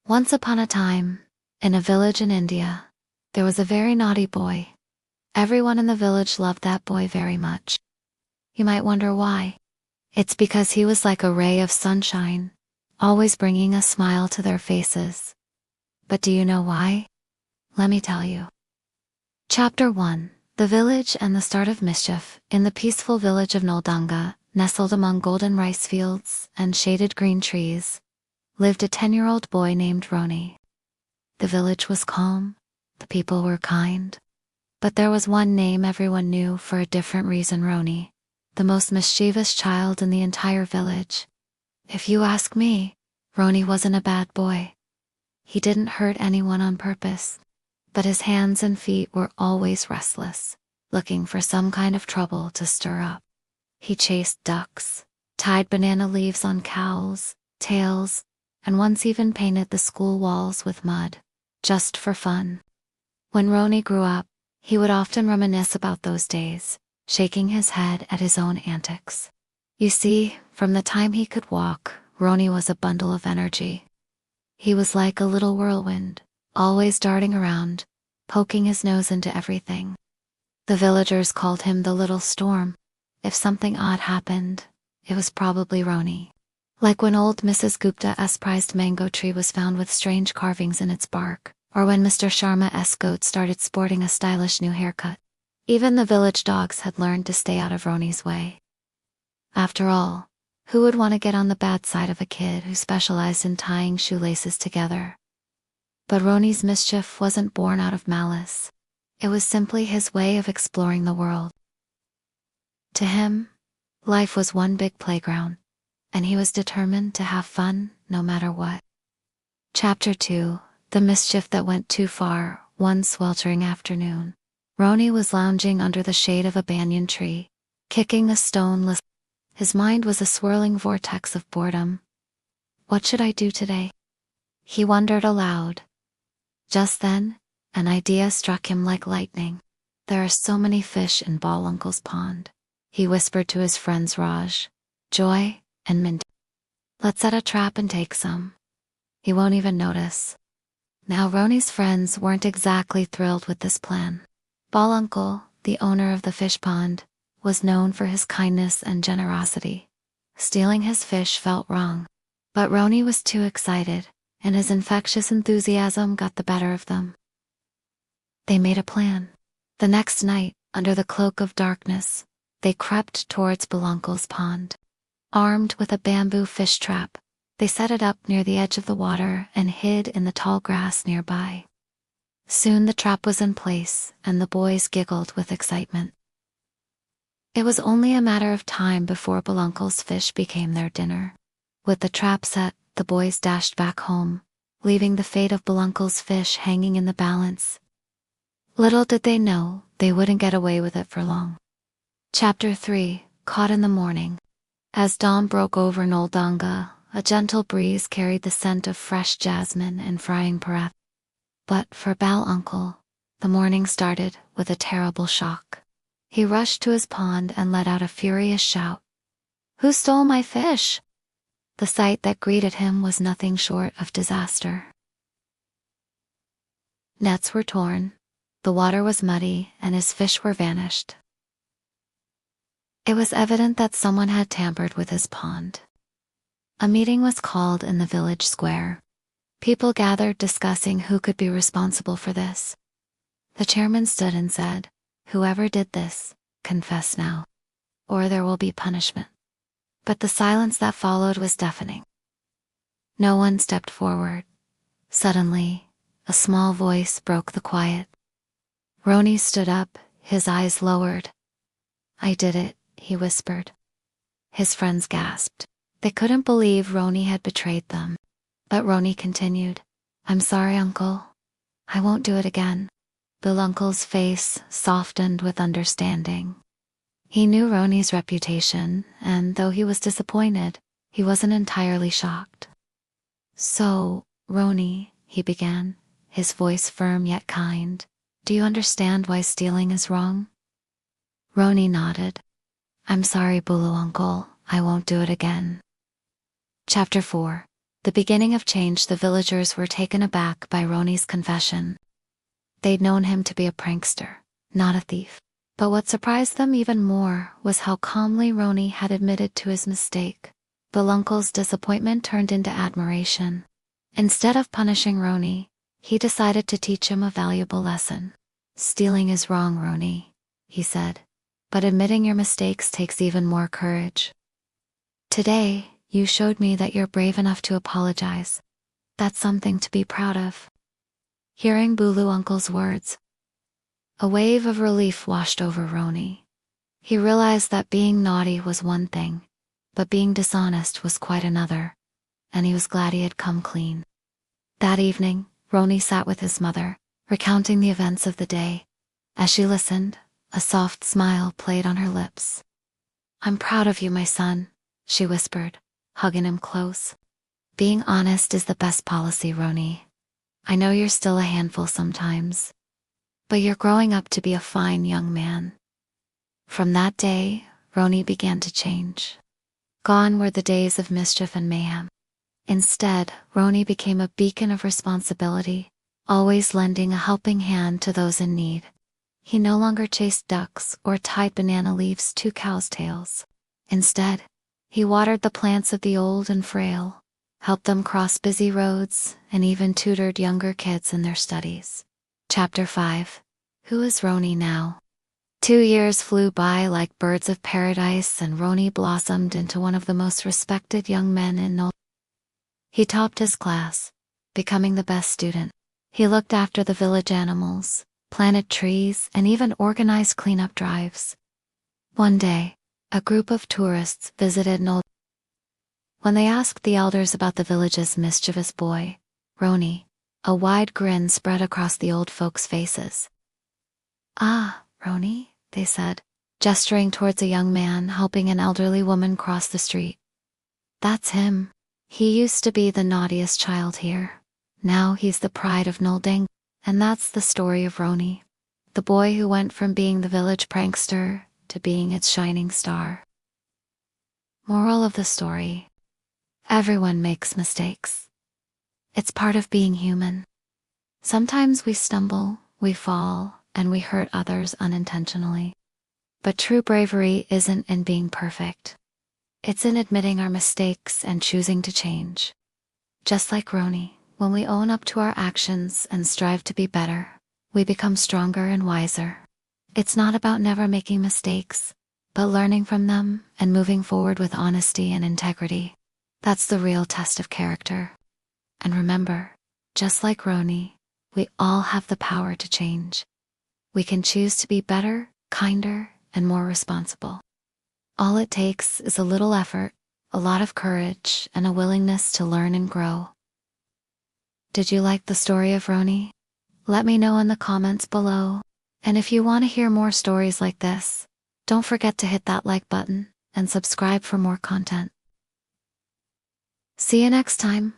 Once upon a time, in a village in India, there was a very naughty boy. Everyone in the village loved that boy very much. You might wonder why. It's because he was like a ray of sunshine, always bringing a smile to their faces. But do you know why? Let me tell you. Chapter 1: The Village and the Start of Mischief. In the peaceful village of Noldanga, nestled among golden rice fields and shaded green trees, lived a 10-year-old boy named Roni. The village was calm, the people were kind. But there was one name everyone knew for a different reason: Roni, the most mischievous child in the entire village. If you ask me, Roni wasn't a bad boy. He didn't hurt anyone on purpose, but his hands and feet were always restless, looking for some kind of trouble to stir up. He chased ducks, tied banana leaves on cows' tails, and once even painted the school walls with mud, just for fun. When Roni grew up, he would often reminisce about those days, shaking his head at his own antics. You see, from the time he could walk, Roni was a bundle of energy. He was like a little whirlwind, always darting around, poking his nose into everything. The villagers called him the Little Storm. If something odd happened, it was probably Roni. Like when old Mrs. Gupta's prized mango tree was found with strange carvings in its bark, or when Mr. Sharma's goat started sporting a stylish new haircut. Even the village dogs had learned to stay out of Roni's way. After all, who would want to get on the bad side of a kid who specialized in tying shoelaces together? But Roni's mischief wasn't born out of malice. It was simply his way of exploring the world. To him, life was one big playground, and he was determined to have fun no matter what. Chapter 2: The Mischief That Went Too Far. One sweltering afternoon, Roni was lounging under the shade of a banyan tree, kicking a stone. His mind was a swirling vortex of boredom. What should I do today? He wondered aloud. Just then, an idea struck him like lightning. There are so many fish in Ball Uncle's pond, he whispered to his friends Raj, Joy, and Mint. Let's set a trap and take some. He won't even notice. Now Roni's friends weren't exactly thrilled with this plan. Ball Uncle, the owner of the fish pond, was known for his kindness and generosity. Stealing his fish felt wrong. But Roni was too excited, and his infectious enthusiasm got the better of them. They made a plan. The next night, under the cloak of darkness, they crept towards Ball Uncle's pond. Armed with a bamboo fish trap, they set it up near the edge of the water and hid in the tall grass nearby. Soon the trap was in place, and the boys giggled with excitement. It was only a matter of time before Ball Uncle's fish became their dinner. With the trap set, the boys dashed back home, leaving the fate of Ball Uncle's fish hanging in the balance. Little did they know, they wouldn't get away with it for long. Chapter 3: Caught in the Morning. As dawn broke over Noldanga, a gentle breeze carried the scent of fresh jasmine and frying paratha. But for Ball Uncle, the morning started with a terrible shock. He rushed to his pond and let out a furious shout. Who stole my fish? The sight that greeted him was nothing short of disaster. Nets were torn, the water was muddy, and his fish were vanished. It was evident that someone had tampered with his pond. A meeting was called in the village square. People gathered discussing who could be responsible for this. The chairman stood and said, Whoever did this, confess now, or there will be punishment. But the silence that followed was deafening. No one stepped forward. Suddenly, a small voice broke the quiet. Roni stood up, his eyes lowered. I did it, he whispered. His friends gasped. They couldn't believe Roni had betrayed them. But Roni continued, I'm sorry, Uncle. I won't do it again. Ball Uncle's face softened with understanding. He knew Roni's reputation, and though he was disappointed, he wasn't entirely shocked. So, Roni, he began, his voice firm yet kind, do you understand why stealing is wrong? Roni nodded. I'm sorry, Ball Uncle, I won't do it again. Chapter 4: The beginning of change. The villagers were taken aback by Roni's confession. They'd known him to be a prankster, not a thief. But what surprised them even more was how calmly Roni had admitted to his mistake. Uncle's disappointment turned into admiration. Instead of punishing Roni, he decided to teach him a valuable lesson. Stealing is wrong, Roni, he said, but admitting your mistakes takes even more courage. Today, you showed me that you're brave enough to apologize. That's something to be proud of. Hearing Bulu Uncle's words, a wave of relief washed over Roni. He realized that being naughty was one thing, but being dishonest was quite another, and he was glad he had come clean. That evening, Roni sat with his mother, recounting the events of the day. As she listened, a soft smile played on her lips. I'm proud of you, my son, she whispered, hugging him close. Being honest is the best policy, Roni. I know you're still a handful sometimes, but you're growing up to be a fine young man. From that day, Roni began to change. Gone were the days of mischief and mayhem. Instead, Roni became a beacon of responsibility, always lending a helping hand to those in need. He no longer chased ducks or tied banana leaves to cows' tails. Instead, he watered the plants of the old and frail, helped them cross busy roads, and even tutored younger kids in their studies. Chapter 5. Who is Roni now? 2 years flew by like birds of paradise, and Roni blossomed into one of the most respected young men in Naughtiness. He topped his class, becoming the best student. He looked after the village animals, planted trees, and even organized cleanup drives. One day, a group of tourists visited Naughtiness. When they asked the elders about the village's mischievous boy, Roni, a wide grin spread across the old folks' faces. Ah, Roni, they said, gesturing towards a young man helping an elderly woman cross the street. That's him. He used to be the naughtiest child here. Now he's the pride of Naughtiness. And that's the story of Roni, the boy who went from being the village prankster to being its shining star. Moral of the story: everyone makes mistakes. It's part of being human. Sometimes we stumble, we fall, and we hurt others unintentionally. But true bravery isn't in being perfect. It's in admitting our mistakes and choosing to change. Just like Roni, when we own up to our actions and strive to be better, we become stronger and wiser. It's not about never making mistakes, but learning from them and moving forward with honesty and integrity. That's the real test of character. And remember, just like Roni, we all have the power to change. We can choose to be better, kinder, and more responsible. All it takes is a little effort, a lot of courage, and a willingness to learn and grow. Did you like the story of Roni? Let me know in the comments below. And if you want to hear more stories like this, don't forget to hit that like button and subscribe for more content. See you next time.